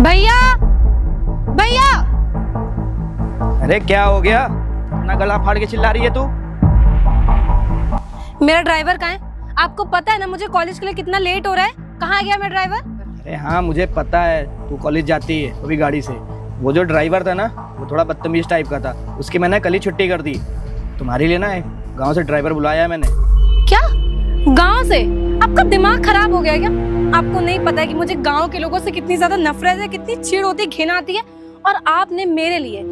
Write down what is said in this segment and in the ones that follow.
भैया भैया। अरे क्या हो गया, अपना गला फाड़ के चिल्ला रही है तू? मेरा ड्राइवर कहाँ है? आपको पता है ना मुझे कॉलेज के लिए कितना लेट हो रहा है। कहाँ गया मेरा ड्राइवर? अरे हाँ मुझे पता है, तू कॉलेज जाती है अभी गाड़ी से। वो जो ड्राइवर था ना वो थोड़ा बदतमीज टाइप का था, उसकी मैंने कल ही छुट्टी कर दी। तुम्हारे लिए ना गांव से ड्राइवर बुलाया है मैंने। क्या गांव से? आपका दिमाग खराब हो गया क्या? आपको नहीं पता है कि मुझे गांव के लोगों से कितनी ज्यादा नफरत है, कितनी चिढ़ होती है, घिन आती है। और आपने मेरे लिए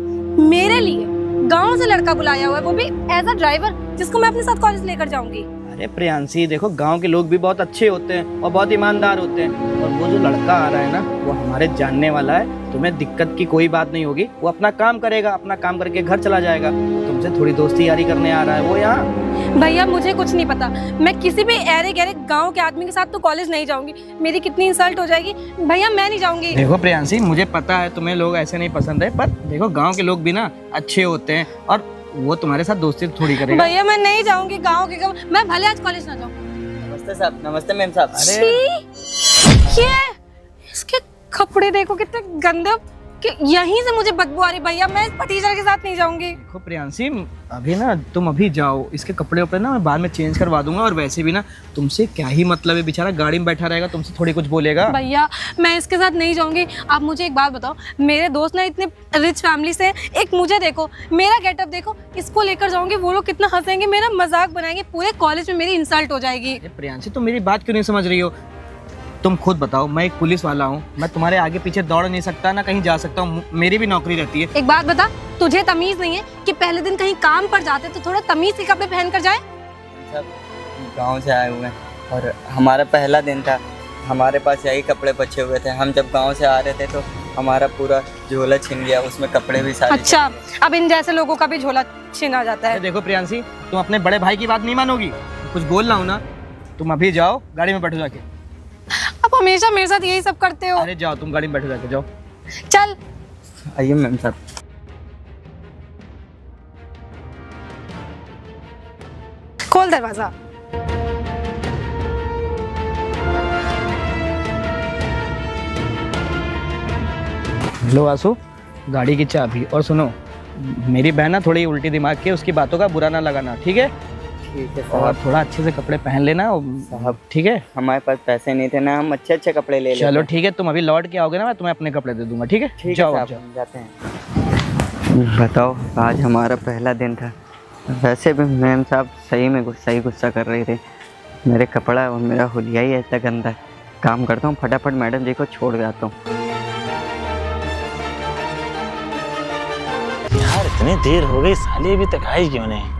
गांव से लड़का बुलाया हुआ है, वो भी एज अ ड्राइवर, जिसको मैं अपने साथ कॉलेज लेकर जाऊंगी। अरे प्रियांशी देखो, गांव के लोग भी बहुत अच्छे होते हैं और बहुत ईमानदार होते हैं। और वो जो लड़का आ रहा है ना वो हमारे जानने वाला है, तुम्हें दिक्कत की कोई बात नहीं होगी। वो अपना काम करेगा, अपना काम करके घर चला जाएगा। तुमसे थोड़ी दोस्ती यारी करने आ रहा है वो यहाँ। भैया मुझे कुछ नहीं पता, मैं किसी भी ऐरे गहरे गांव के आदमी के साथ तो कॉलेज नहीं जाऊंगी। मेरी कितनी इंसल्ट हो जाएगी। भैया मैं नहीं जाऊंगी। देखो प्रियांशी, मुझे पता है तुम्हें लोग ऐसे नहीं पसंद है, पर देखो गांव के लोग भी ना अच्छे होते हैं और वो तुम्हारे साथ दोस्ती थोड़ी करेगा। भैया मैं नहीं जाऊंगी गांव के, मैं भले आज कॉलेज ना जाऊं। नमस्ते साहब। नमस्ते मैम साहब। अरे ये इसके कपड़े देखो कितने गंदे, कि यहीं से मुझे बदबू आ रही। भैया मैं इस टीचर के साथ नहीं जाऊंगी। देखो प्रियांशी, अभी ना तुम अभी जाओ, इसके कपड़े उपड़े ना मैं बाद में चेंज करवा दूंगा। और वैसे भी ना तुमसे क्या ही मतलब है, बेचारा गाड़ी में बैठा रहेगा, तुमसे थोड़ी कुछ बोलेगा। भैया मैं इसके साथ नहीं जाऊंगी। आप मुझे एक बात बताओ, मेरे दोस्त ना इतने रिच फैमिली से हैं, एक मुझे देखो, मेरा गेटअप देखो, इसको लेकर जाऊंगी, वो लोग कितना हंसेंगे, मेरा मजाक बनाएंगे, पूरे कॉलेज में मेरी इंसल्ट हो जाएगी। अरे प्रियांशी, तुम मेरी बात क्यों नहीं समझ रही हो? तुम खुद बताओ, मैं एक पुलिस वाला हूँ, मैं तुम्हारे आगे पीछे दौड़ नहीं सकता, ना कहीं जा सकता हूँ, मेरी भी नौकरी रहती है। एक बात बता, तुझे तमीज नहीं है कि पहले दिन कहीं काम पर जाते तो थोड़ा तमीज के कपड़े पहन कर जाए? साहब गांव से आए हुए हैं और हमारा पहला दिन था, हमारे पास यही कपड़े बचे हुए थे। हम जब गांव से आ रहे थे तो हमारा पूरा झोला छिन गया, उसमें कपड़े भी सारे। अच्छा, अब इन जैसे लोगों का भी झोला छिना जाता है। देखो प्रियांशी, तुम अपने बड़े भाई की बात नहीं मानोगी, कुछ बोल रहा हूँ ना। तुम अभी जाओ, गाड़ी में बैठो जाके। आप हमेशा मेरे साथ यही सब करते हो। अरे जाओ, तुम गाड़ी में बैठो जाके, जाओ। चल आइए मैम साहब। खोल दरवाजा। लो आंसू, गाड़ी की चाबी। और सुनो, मेरी बहन ना थोड़ी उल्टी दिमाग की है, उसकी बातों का बुरा ना लगाना, ठीक है? ठीक है और साहब। थोड़ा अच्छे से कपड़े पहन लेना साहब ठीक है? हमारे पास पैसे नहीं थे ना, हम अच्छे अच्छे कपड़े ले लेते। चलो ठीक है, तुम अभी लौट के आओगे ना, मैं तुम्हें अपने कपड़े दे दूंगा, ठीक है? ठीक जाओ है जाओ। साहब, जाते हैं। बताओ, आज हमारा पहला दिन था। वैसे भी मैम साहब सही में सही गुस्सा कर रही थी। मेरे कपड़ा और मेरा हुलिया ही ऐसा गंदा है। काम करता हूँ, फटाफट मैडम जी को छोड़ जाता हूँ। यार इतनी देर हो गई, साली अभी तक आई क्यों नहीं?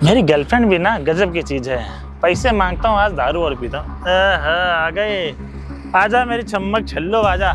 मेरी गर्लफ्रेंड भी ना गजब की चीज है। पैसे मांगता हूँ, आज दारू और पीता हूँ। आ गए, आजा मेरी चम्मक छल्लो, आजा।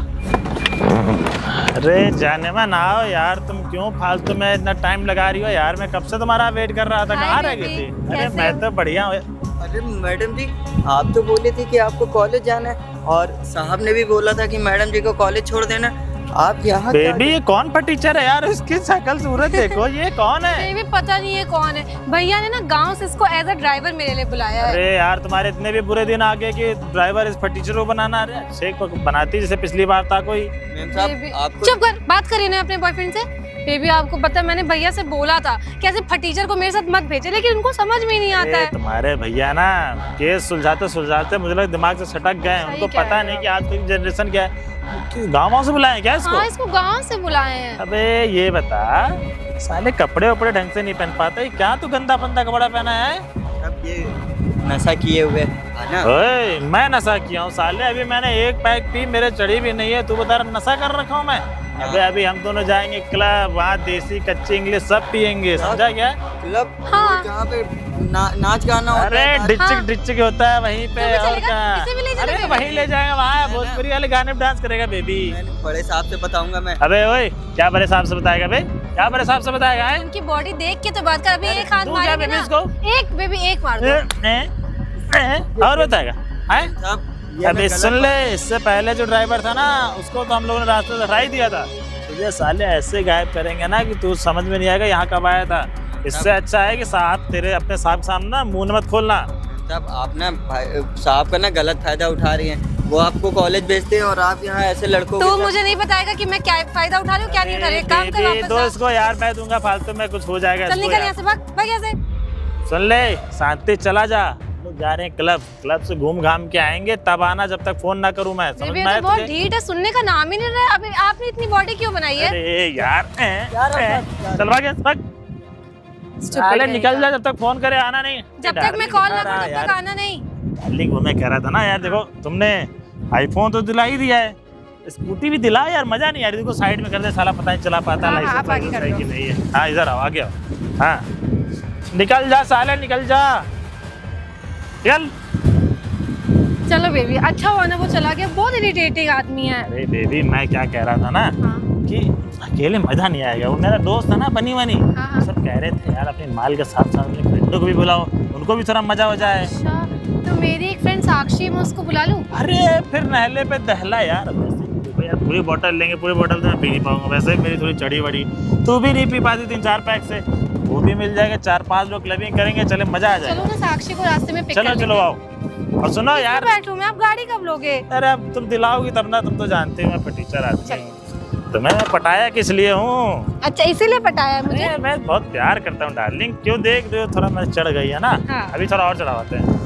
अरे जाने में ना आओ यार, तुम क्यों फालतू में इतना टाइम लगा रही हो यार? मैं कब से तुम्हारा वेट कर रहा था, कहाँ रह गई थी? अरे मैं तो बढ़िया हूँ। अरे मैडम जी, आप तो बोले थे कि आपको कॉलेज जाना है और साहब ने भी बोला था कि मैडम जी को कॉलेज छोड़ देना। आप यहाँ बेबी ये कौन सा टीचर है यार? इसकी शक्ल सूरत देखो, ये कौन है? ये भी पता नहीं है कौन है। भैया ने ना गांव से इसको एज अ ड्राइवर मेरे लिए बुलाया है। अरे यार तुम्हारे इतने भी बुरे दिन आ गए कि ड्राइवर इस टीचर को बनाना। अरे अच्छे को बनाती जैसे पिछली बार था कोई। मैम साहब आपको चुप कर, बात करिए ना अपने बॉयफ्रेंड से। बेबी आपको पता है मैंने भैया से बोला था कि ऐसे फटीचर को मेरे साथ मत भेजे, लेकिन उनको समझ में ही नहीं आता है। तुम्हारे भैया ना केस सुलझाते मुझे लगा दिमाग से सटक गए। उनको पता नहीं कि आज की जनरेशन क्या है। गाँव से बुलाए क्या इसको? हाँ, इसको गांव से बुलाए हैं। अबे ये बता, साले कपड़े उपड़े ढंग से नहीं पहन पाते, क्या तू गंदा पंदा कपड़ा पहना है? अब ये नशा किए हुए है ना? ओए मैं नशा किया हूँ साले? अभी मैंने एक पैक पी, मेरे चढ़ी भी नहीं है, तू बता रहा नशा कर रखा हूँ मैं? अबे अभी हम दोनों जाएंगे क्लब, वहाँ देसी कच्ची इंग्लिश सब पियेंगे, समझा क्या? क्लब हाँ। जहाँ पे नाच गाना होता अरे है। डिचिक डिचिक होता है वहीं पे। तो और चलेगा? क्या? इसे भी ले अरे चलेगा? वहीं ले जाएगा, वहाँ भोजपुरी वाले गाने पे डांस करेगा बेबी। मैंने बड़े साहब से बताऊंगा मैं। अबे ओए, क्या बड़े साहब से बताएगा बे? क्या बड़े साहब से बताएगा है? उनकी बॉडी देख के तो बात कर। अभी एक हाथ तू क्या मारेंगे बेबी ना, इसको? एक बेबी एक मार दो। और बताएगा है? साहब अबे सुन ले, इससे पहले जो ड्राइवर था ना उसको तो हम लोगों ने रास्ते से हटा ही दिया था। तुझे साले ऐसे गायब करेंगे ना कि तू समझ में नहीं आएगा यहाँ कब आया था। इससे अच्छा है कि साहब तेरे अपने साहब सामने ना मुंह मत खोलना। साहब आप ना साहब का ना गलत फायदा उठा रही हैं। वो आपको कॉलेज भेजते हैं और आप यहाँ ऐसे लड़कों तो मुझे नहीं बताएगा कि मैं क्या फायदा उठा रही हूँ क्या नहीं उठा रही हूँ। काम कर वापस दो जा। इसको यार, मैं दूंगा फालतू में, कुछ हो जाएगा चल इसको निकल यार। यहाँ से, भाग यहाँ से। सुन ले, शांति चला जा। लोग जा रहे हैं क्लब से घूम घाम के आएंगे, तब आना, जब तक फोन ना करूं मैं। समझ बेबी में ये आया तो बहुत तुझे? ढीठ है, सुनने का नाम ही नहीं रहा है। अभी आपने इतनी बॉडी क्यों बनाई है? अरे यार चल भाग। साले निकल जा, जब तक फोन करे आना नहीं। जब तक मैं कॉल ना करूं तब तक आना नहीं। डार्लिंग, वो मैं कह रहा था ना यार, देखो तुमने आईफोन तो दिला ही दिया है, स्कूटी भी दिला यार, मजा नहीं यार। देखो साइड में कर दे, साला पता नहीं चला पाता हाँ, लाइसेंस आप आगे कर है दो। कि नहीं है। हाँ इधर आओ, आगे आओ। हाँ निकल जा साले, निकल जा, चल। चलो बेबी, अच्छा हुआ ना वो चला गया, बहुत इरिटेटिंग आदमी है। अरे बेबी, मैं क्या कह रहा था ना हाँ। कि अकेले मजा नहीं आएगा। वो मेरा दोस्त है ना बनी बनी, हाँ। सब कह रहे थे यार अपने माल के साथ साथ अपने फ्रेंडों को भी बुलाओ, उनको भी थोड़ा मजा हो जाए। अच्छा, तो मेरी एक फ्रेंड साक्षी, मैं उसको बुला लूं? अरे फिर नहले पे दहला यार। वैसे देखो यार, पूरी बोतल लेंगे, पूरी बोतल तो मैं पी नहीं पाऊंगा। वैसे मेरी थोड़ी चढ़ी बड़ी, तू भी नहीं पी पाती 3-4 पैक से, वो भी मिल जाएगा। 4-5 लोग क्लबिंग करेंगे, चले मजा आ चलो जाएगा। ना साक्षी को रास्ते में पिक कर चलो आओ। और सुनो यार, बैठूं मैं, आप गाड़ी कब लोगे? अरे अब तुम दिलाओगी तब ना, तुम तो जानते हो मैं टीचर आदमी हूँ। तो मैं पटाया किस लिए हूँ? अच्छा इसीलिए पटाया मुझे? अरे मैं बहुत प्यार करता हूँ डार्लिंग, क्यों देख रहे हो? थोड़ा मैं चढ़ गई है ना। हाँ। अभी थोड़ा और चढ़ाते हैं।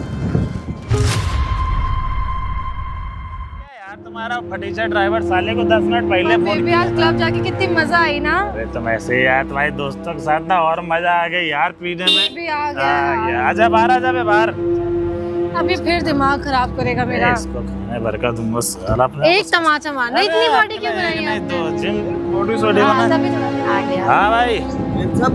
यार तुम्हारा फटीचर ड्राइवर साले को 10 मिनट पहले फोन बेबी आज क्लब जाके कितनी मजा आई ना। अरे तुम ऐसे यार, तुम्हारे दोस्तों के साथ ना और मजा आ गई यार पीने में। बेबी आ गया। आजा बाहर, आजा बे बाहर। अभी फिर दिमाग खराब करेगा मेरा। इसको खाने भर का तुम बस साला अपने एक टमाटर मारना, इतनी बॉडी क्यों बनाई है नहीं आपने? तो जिम बॉडी सोडी हाँ, बना। तभी तो आ गया। हाँ भाई, सब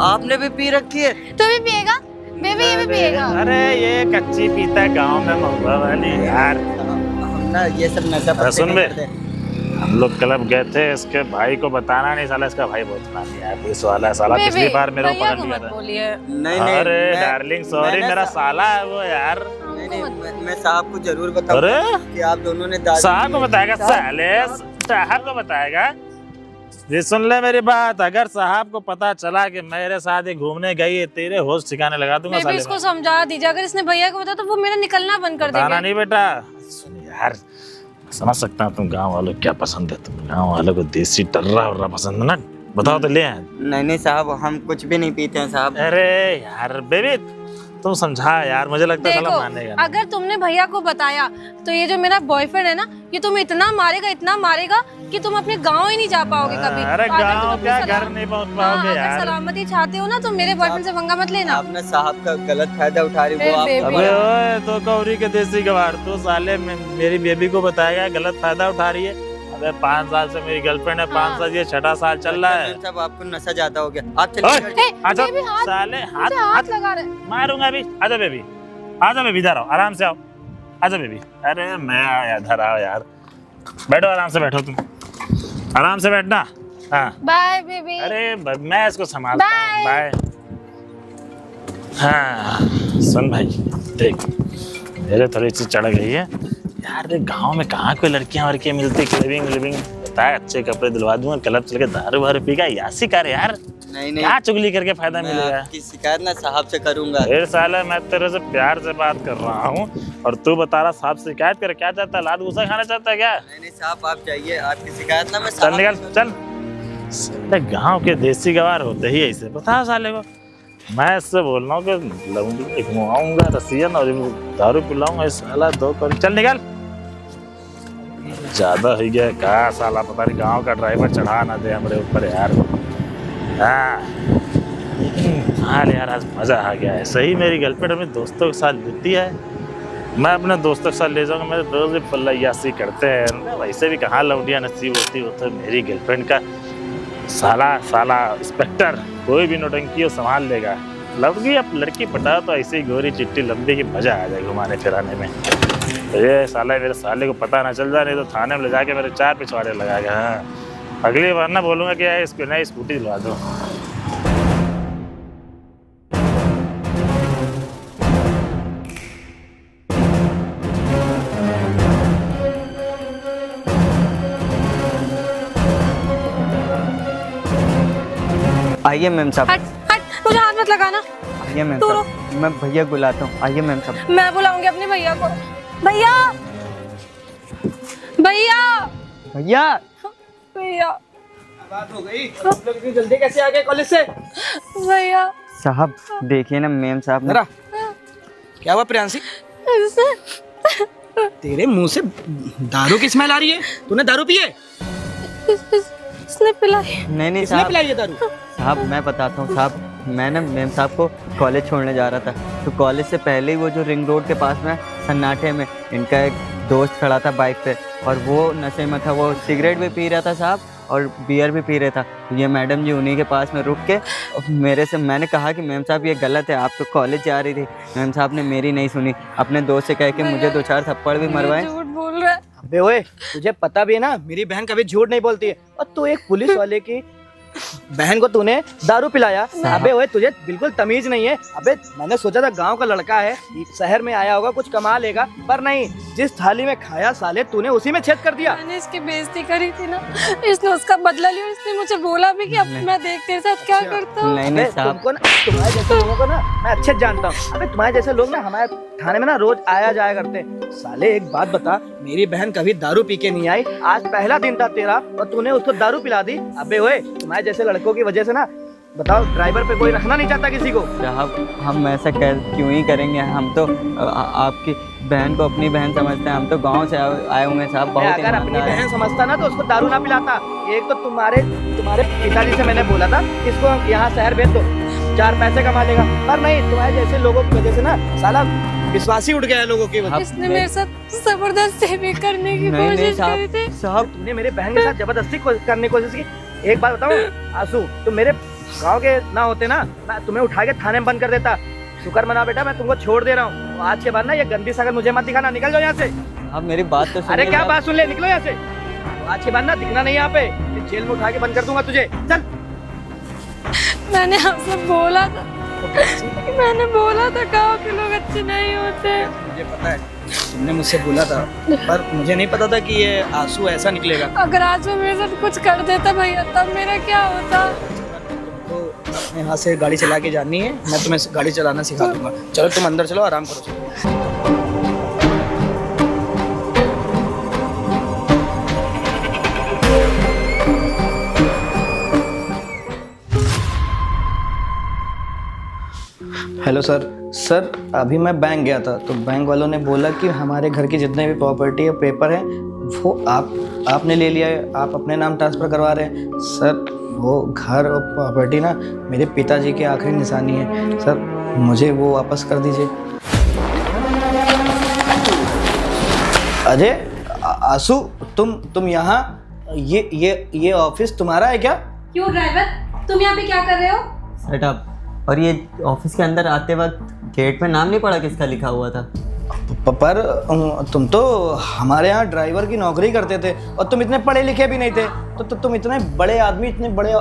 आपने भी पी रखी है? तू भी पिएगा? बेबी ये भी पिएगा? अरे ये कच्ची पीता है गाँव में महुआ वाली यार। हम ना ये सब नशा अरे पत्ते सुन नहीं बे, करते। हम लोग क्लब गए थे, इसके भाई को बताना नहीं, साला इसका भाई बहुत नामी है, पुलिस वाला है साला। बेबी, पिछली बार मेरे को भैया पकड़ लिया मत था। बोलिए। नहीं अरे मैं- डार्लिंग सॉरी, मैं ना मेरा सा- साला है वो यार। नहीं मैं साहब को जरूर बताऊंगा अरे कि आप दोनों ने दारू साहब को पी है। बताएगा? साले साहब को बताएगा? ये सुन ले मेरी बात, अगर साहब को पता चला कि मेरे साथ ही घूमने गई है, तेरे होश ठिकाने लगा दूंगा बेबी साले इसको मैं। समझा दीजिए, अगर इसने भैया को बताया तो वो मेरा निकलना बंद कर बताना देंगे। नहीं बेटा। सुन यार, समझ सकता हूँ तुम गांव वालों को क्या पसंद है। तुम गांव वालों को देसी टर्रा वर्रा पसंद है ना, बताओ तो ले आए। नहीं साहब, हम कुछ भी नहीं पीते हैं साहब। अरे यार बेबी, तुम समझा यार, मुझे लगता है साला देखो, मानेगा। अगर तुमने भैया को बताया तो ये जो मेरा बॉयफ्रेंड है ना, ये तुम्हें इतना मारेगा कि तुम अपने गांव ही नहीं जा पाओगे कभी। अरे तो अगर तुम गांव अपनी क्या, सलाम- घर नहीं पहुंच हाँ, पाओगे अगर यार। सलामती चाहते हो ना तो मेरे बॉयफ्रेंड से पंगा मत लेना। आपने साहब का गलत फायदा उठा रही, वो बेबी। आपका अबे ओए, तो गौरी के देसी गवार, तू साले मेरी बेबी को बताएगा गलत फायदा उठा रही है। अबे 5 साल से मेरी गर्लफ्रेंड है, 5 साल, ये 6ठा साल चल रहा है। साहब आपको नशा ज्यादा हो गया, आप ओए, चलिए। आजा बेबी हाथ- साले, हाथ मुझे हाथ लगा रहे। मारूंगा अभी। आजा बेबी, आजा बेबी, इधर आओ, आराम से आओ। आजा बेबी। अरे मैं आया, इधर आओ यार, बैठो, आराम से बैठो, तुम आराम से बैठना। हाँ बाय बेबी। अरे मैं इसको संभालता हूँ। बाय। हाँ सुन भाई, देख मेरे थोड़ी सी चढ़ गई है यार। देख गांव में कहाँ कोई लड़कियां वड़कियां मिलती, क्लबिंग पता है, अच्छे कपड़े दिलवा दूंगा, क्लब चल के दारू वारू पीगा, यासी कर यार। नहीं क्या चुगली करके फायदा मैं मिलेगा? आपकी शिकायत ना साहब से करूंगा। फिर साला मैं तेरे से प्यार से बात कर रहा हूँ और तू बता रहा साहब से शिकायत कर। क्या चाहता है, लात गुस्सा खाना चाहता है क्या? नहीं साहब, आप जाइए, आपकी शिकायत ना मैं चल साहब निकल, से चल। साले गांव के देसी गवार होते ही ऐसे, बता साले को। मैं इससे बोल रहा हूँ कि लौंडी घुमाऊंगा रसियन और दारू पिलाऊंगा इस साला 2 कर। चल निकल, ज्यादा हो गया कहा साला, पता नहीं गांव का ड्राइवर चढ़ा ना दे हमारे ऊपर यार। हाँ यार, आज मजा आ गया है। सही मेरी गर्लफ्रेंड अपने दोस्तों के साथ लेती है, मैं अपने दोस्तों के साथ ले जाऊंगा। मेरे दोस्त भी पल्लायासी करते हैं, वैसे भी कहाँ लौंडियाँ नसीब होती हो। तो मेरी गर्लफ्रेंड का साला इंस्पेक्टर कोई भी नौटंकी हो संभाल लेगा। लड़की अब लड़की पटा तो ऐसे ही गोरी चिट्टी लंबी की मजा आ जाए घुमाने फिराने में। तो ये साला मेरे साले को पता ना चल जाए, नहीं तो थाने में ले जाके मेरे 4 पिछवाड़े लगाएगा। हाँ अगली बार ना बोलूँगा कि यार इसको नई स्कूटी दिलवा दो। आइए मैम साहब, हट हट, मुझे हाथ मत लगाना। आइए मैम दूर साहब, मैं भैया बुलाता हूँ। आइए मैम साहब। मैं बुलाऊंगी अपने भैया को। भैया भैया भैया भैया बात हो गई। आप लोग इतनी जल्दी कैसे आ गए कॉलेज से? भैया साहब देखिए ना मैम साहब ने। जरा क्या हुआ प्रियांशी? तेरे मुंह से दारू की स्मेल आ रही है। तूने दारू पी है? इसने पिलाई। नहीं किसने साहब, पिलाई है दारू? साहब मैं बताता हूँ साहब, मैं ना मैम साहब को कॉलेज छोड़ने जा रहा था, तो कॉलेज से पहले ही वो जो रिंग रोड के पास में सन्नाटे में इनका एक दोस्त खड़ा था बाइक पे, और वो नशे में था, वो सिगरेट भी पी रहा था साहब और बियर भी पी रहा था। तो ये मैडम जी उन्हीं के पास में रुक के मैंने कहा कि मैम साहब ये गलत है, आप तो कॉलेज जा रही थी। मैम साहब ने मेरी नहीं सुनी, अपने दोस्त से कह के मुझे 2-4 थप्पड़ भी मरवाए। झूठ बोल रहा है। अबे ओए, तुझे पता भी है ना मेरी बहन कभी झूठ नहीं बोलती है, और तू एक पुलिस वाले की बहन को तूने दारू पिलाया। अबे ओए, तुझे बिल्कुल तमीज नहीं है। अबे मैंने सोचा था गांव का लड़का है, शहर में आया होगा, कुछ कमा लेगा, पर नहीं, जिस थाली में खाया साले तूने उसी में छेद कर दिया। मैंने इसकी बेइज्जती करी थी ना, इसने उसका बदला लिया। इसने मुझे बोला भी कि अब मैं देख तेरे साथ क्या करता हूँ। नहीं अबे साहब, तुमको ना, तुम्हारे जैसे लोगों को ना मैं अच्छे से जानता हूँ। अबे तुम्हारे जैसे लोग ना हमारे थाने में ना रोज आया जाया करते हैं। साले एक बात बता, मेरी बहन कभी दारू पी के नहीं आई, आज पहला दिन था तेरा और तूने उसको दारू पिला दी। अबे ओए, तुम्हारे जैसे लड़कों की वजह से ना, बताओ, ड्राइवर पे कोई रखना नहीं चाहता किसी को। साहब हम ऐसा क्यों ही करेंगे, हम तो आपकी बहन को अपनी बहन समझते हैं, हम तो गांव से आए हुए हैं साहब। बहुत अगर अपनी ईमानदार हैं। बहन समझता ना तो उसको दारू ना पिलाता। एक तो तुम्हारे पिताजी से मैंने बोला था इसको यहाँ शहर भेज दो, 4 पैसे कमा लेगा, पर नहीं, तुम्हारे जैसे लोगों की वजह से ना साला विश्वास ही उठ गया है लोगों की वजह से। इसने मेरे साथ जबरदस्ती भी करने की नहीं कोशिश करी थी। साहब तुमने मेरे बहन के साथ जबरदस्ती करने की कोशिश की। एक बात बताऊं आंसू, तुम मेरे गांव के ना होते ना, मैं तुम्हें उठा के थाने में बंद कर देता। शुक्र मना बेटा, मैं तुमको छोड़ दे रहा हूँ। आज के बाद ना ये गंदी शकल मुझे मत दिखाना, निकल जाओ यहाँ से। आप मेरी बात तो अरे सुनिए क्या साहब। बात सुन ले, निकलो यहाँ से। आज के बाद ना दिखना नहीं यहाँ पे, जेल में उठा के बंद कर दूंगा तुझे। चल। मैंने आपसे बोला था, मैंने बोला था गाँव के लोग अच्छे नहीं होते। मुझे पता है, तुमने मुझसे बोला था, पर मुझे नहीं पता था कि ये आंसू ऐसा निकलेगा। अगर आज वो मेरे साथ कुछ कर देता भैया, तब मेरा क्या होता। तो अपने हाथ से गाड़ी चला के जानी है, मैं तुम्हें गाड़ी चलाना सिखा दूंगा। चलो तुम अंदर चलो, आराम करो। हेलो सर, अभी मैं बैंक गया था, तो बैंक वालों ने बोला कि हमारे घर की जितने भी प्रॉपर्टी है, पेपर है, वो आपने ले लिया है, आप अपने नाम ट्रांसफ़र करवा रहे हैं। सर वो घर और प्रॉपर्टी ना मेरे पिताजी की आखिरी निशानी है। सर मुझे वो वापस कर दीजिए। अजय, आंसू, तुम यहाँ, ये ऑफिस तुम्हारा है क्या? क्यों ड्राइवर, तुम यहाँ पे क्या कर रहे हो? Set up. और ये ऑफिस के अंदर आते वक्त गेट पे नाम नहीं पड़ा किसका लिखा हुआ था? पर तुम तो हमारे यहाँ ड्राइवर की नौकरी करते थे और तुम इतने पढ़े लिखे भी नहीं थे, तो तुम इतने बड़े आदमी, इतने बड़े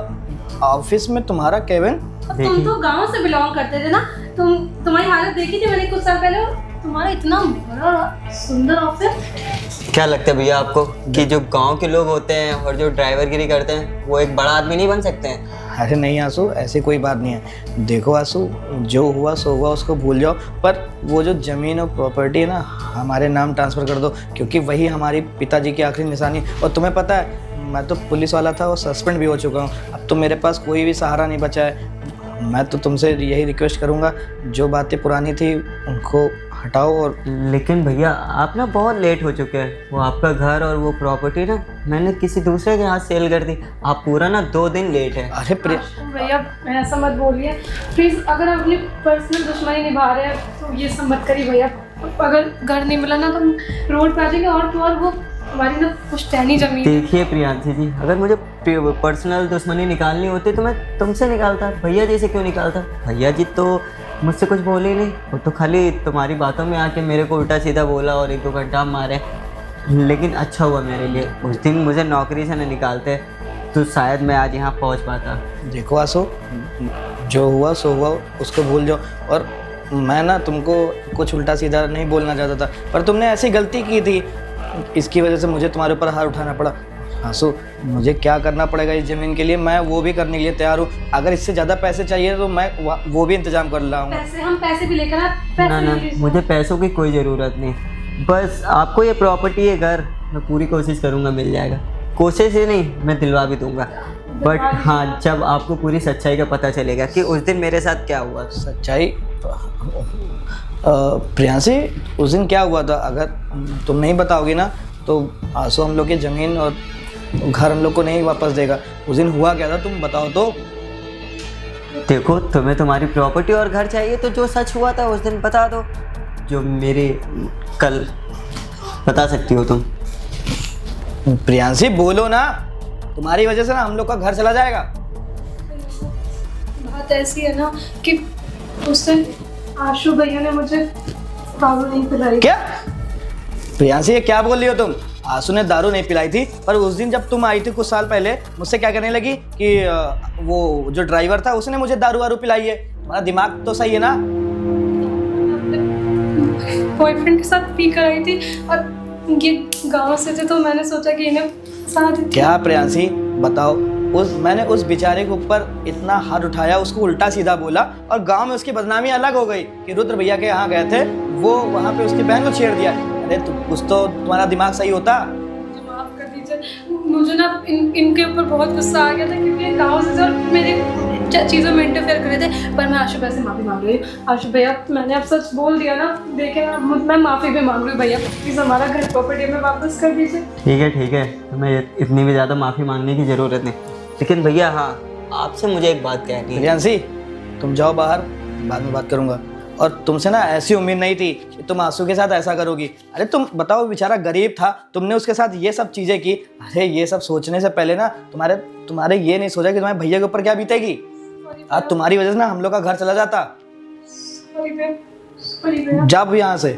ऑफिस में तुम्हारा केबिन। तुम तो गांव से बिलोंग करते थे ना, तुम्हारी हालत देखी थी मैंने कुछ साल पहले। तुम्हारा इतना बड़ा सुंदर ऑफिस। क्या लगता है भैया आपको कि जो गांव के लोग होते हैं और जो ड्राइवरगिरी करते हैं वो एक बड़ा आदमी नहीं बन सकते हैं? अरे नहीं आंसू, ऐसी कोई बात नहीं है। देखो आंसू, जो हुआ सो हुआ, उसको भूल जाओ, पर वो जो ज़मीन और प्रॉपर्टी है ना, हमारे नाम ट्रांसफ़र कर दो, क्योंकि वही हमारी पिताजी की आखिरी निशानी। और तुम्हें पता है, मैं तो पुलिस वाला था और सस्पेंड भी हो चुका हूँ। अब तो मेरे पास कोई भी सहारा नहीं बचा है। मैं तो तुमसे यही रिक्वेस्ट करूँगा, जो बातें पुरानी थी उनको हटाओ। और लेकिन भैया आप ना बहुत लेट हो चुके हैं। वो आपका घर और वो प्रॉपर्टी ना मैंने किसी दूसरे के हाथ सेल कर दी। आप पूरा ना 2 दिन लेट है। अरे भैया ऐसा मत बोलिए प्लीज। अगर आप अपनी पर्सनल दुश्मनी निभा रहे हैं तो ये सब मत करिए भैया। अगर घर नहीं मिला ना तो हम रोड पे आ जाएंगे, और तो और वो हमारी ना पुश्तैनी जमीन। देखिए प्रियांशी जी, अगर मुझे पर्सनल दुश्मनी निकालनी होती तो मैं तुमसे निकालता, भैया जी से क्यों निकालता? भैया जी तो मुझसे कुछ बोले ही नहीं, वो तो खाली तुम्हारी बातों में आके मेरे को उल्टा सीधा बोला और 1-2 घंटा मारे। लेकिन अच्छा हुआ मेरे लिए, उस दिन मुझे नौकरी से न निकालते तो शायद मैं आज यहाँ पहुँच पाता। देखो आंसू, जो हुआ सो हुआ, उसको भूल जाओ। और मैं ना तुमको कुछ उल्टा सीधा नहीं बोलना चाहता था, पर तुमने ऐसी गलती की थी, इसकी वजह से मुझे तुम्हारे ऊपर हाथ उठाना पड़ा। आंसू, मुझे क्या करना पड़ेगा इस ज़मीन के लिए, मैं वो भी करने के लिए तैयार हूँ। अगर इससे ज़्यादा पैसे चाहिए तो मैं वो भी इंतजाम कर रहा हूँ। हम पैसे भी लेकर ना मुझे पैसों की कोई ज़रूरत नहीं, बस आपको ये प्रॉपर्टी, ये घर मैं पूरी कोशिश करूँगा मिल जाएगा। कोशिश ही नहीं, मैं दिलवा भी दूँगा। बट हाँ, जब आपको पूरी सच्चाई का पता चलेगा कि उस दिन मेरे साथ क्या हुआ। सच्चाई? प्रियांशी, उस दिन क्या हुआ था? अगर तुम नहीं बताओगी ना तो आंसू हम लोग की ज़मीन और घर हम लोग को नहीं वापस देगा। उस दिन हुआ क्या था, तुम बताओ तो। देखो, तुम्हें तुम्हारी प्रॉपर्टी और घर चाहिए तो जो सच हुआ था उस दिन बता दो, जो मेरे कल बता सकती हो तुम। प्रियांशी बोलो ना, तुम्हारी वजह से ना हम लोग का घर चला जाएगा। बात ऐसी है ना कि उस दिन आशु भैया ने मुझे दारू नहीं पिलाई। क्या प्रियांशी, ये क्या बोल रही हो तुम? आंसू ने दारू नहीं पिलाई थी, पर उस दिन जब तुम आई थी कुछ साल पहले, मुझसे क्या कहने लगी कि वो जो ड्राइवर था उसने मुझे दारू वारू पिलाई है। तुम्हारा दिमाग तो सही है ना? बॉयफ्रेंड के साथ पी कर आई थी और ये गांव से थे तो मैंने सोचा कि इन्हें साथ ही। क्या प्रियांशी बताओ, मैंने उस बेचारे के ऊपर इतना हाथ उठाया, उसको उल्टा सीधा बोला और गांव में उसकी बदनामी अलग हो गई कि रुद्र भैया के यहाँ गए थे, वो वहाँ पे उसकी बहन को छेड़ दिया। अरे कुछ तो तुम्हारा दिमाग सही होता। माफ कर दीजिए, मुझे ना इनके ऊपर बहुत गुस्सा आ गया था क्योंकि गांव से और मेरी चीज़ों में इंटरफेयर कर रहे थे। पर मैं आशु भैया से माफ़ी मांग रही हूँ। आशु भैया, मैंने अब सच बोल दिया ना, देखे ना, मैं माफ़ी भी मांग रही हूँ भैया, प्लीज़ हमारा घर प्रॉपर्टी में वापस कर दीजिए। ठीक है, तुम्हें इतनी भी ज़्यादा माफ़ी मांगने की ज़रूरत नहीं। लेकिन भैया हाँ, आपसे मुझे एक बात कहनी है। प्रियांशी, तुम जाओ बाहर, बाद में बात करूँगा। और तुमसे ना ऐसी उम्मीद नहीं थी कि तुम आंसू के साथ ऐसा करोगी। अरे तुम बताओ, बेचारा गरीब था, तुमने उसके साथ ये सब चीज़ें की। अरे ये सब सोचने से पहले ना तुम्हारे ये नहीं सोचा कि तुम्हारे भैया के ऊपर क्या बीतेगी। आज तुम्हारी वजह से ना हम लोग का घर चला जाता। जा भी यहाँ से।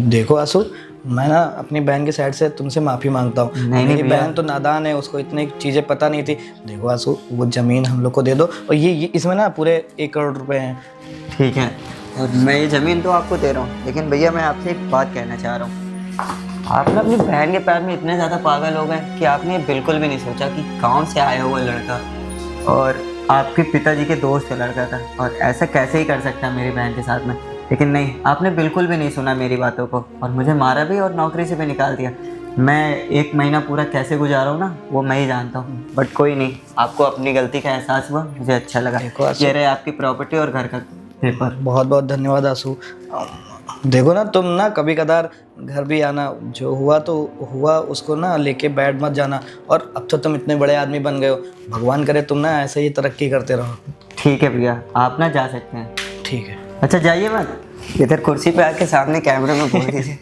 देखो आंसू, मैं ना अपनी बहन की साइड से तुमसे माफ़ी मांगता हूँ। मेरी बहन तो नादान है, उसको इतनी चीज़ें पता नहीं थी। देखो आंसू, वो ज़मीन हम लोग को दे दो और ये इसमें ना पूरे 1 करोड़ रुपए हैं। ठीक है, और मैं ये ज़मीन तो आपको दे रहा हूँ, लेकिन भैया मैं आपसे एक बात कहना चाह रहा हूँ। आप ना अपनी बहन के प्यार में इतने ज़्यादा पागल हो गए कि आपने बिल्कुल भी नहीं सोचा कि गाँव से आया हुआ लड़का और आपके पिताजी के दोस्त का लड़का था, और ऐसा कैसे ही कर सकता है मेरी बहन के साथ में। लेकिन नहीं, आपने बिल्कुल भी नहीं सुना मेरी बातों को और मुझे मारा भी और नौकरी से भी निकाल दिया। मैं 1 महीना पूरा कैसे गुजारा हूँ ना, वो मैं ही जानता हूँ। बट कोई नहीं, आपको अपनी गलती का एहसास हुआ, मुझे अच्छा लगा। ये रहे आपकी प्रॉपर्टी और घर का पेपर। बहुत बहुत धन्यवाद आंसू। देखो ना, तुम ना कभी कदार घर भी आना, जो हुआ तो हुआ, उसको ना लेके बैठ मत जाना। और अब तो तुम इतने बड़े आदमी बन गए हो, भगवान करे तुम ना ऐसे ही तरक्की करते रहो। ठीक है भैया, आप ना जा सकते हैं। ठीक है। अच्छा जाइए मत, इधर कुर्सी पे आके सामने कैमरे में बोल दीजिए।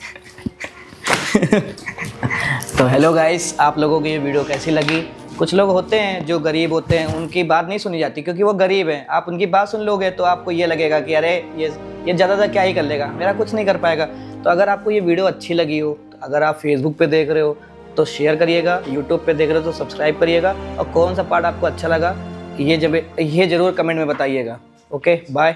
तो हेलो गाइस, आप लोगों को ये वीडियो कैसी लगी? कुछ लोग होते हैं जो गरीब होते हैं, उनकी बात नहीं सुनी जाती क्योंकि वो गरीब हैं। आप उनकी बात सुन लोगे तो आपको ये लगेगा कि अरे ये ज़्यादा क्या ही कर लेगा, मेरा कुछ नहीं कर पाएगा। तो अगर आपको ये वीडियो अच्छी लगी हो, तो अगर आप फेसबुक पे देख रहे हो तो शेयर करिएगा, यूट्यूब पे देख रहे हो तो सब्सक्राइब करिएगा, और कौन सा पार्ट आपको अच्छा लगा ये ज़रूर कमेंट में बताइएगा। Okay, bye.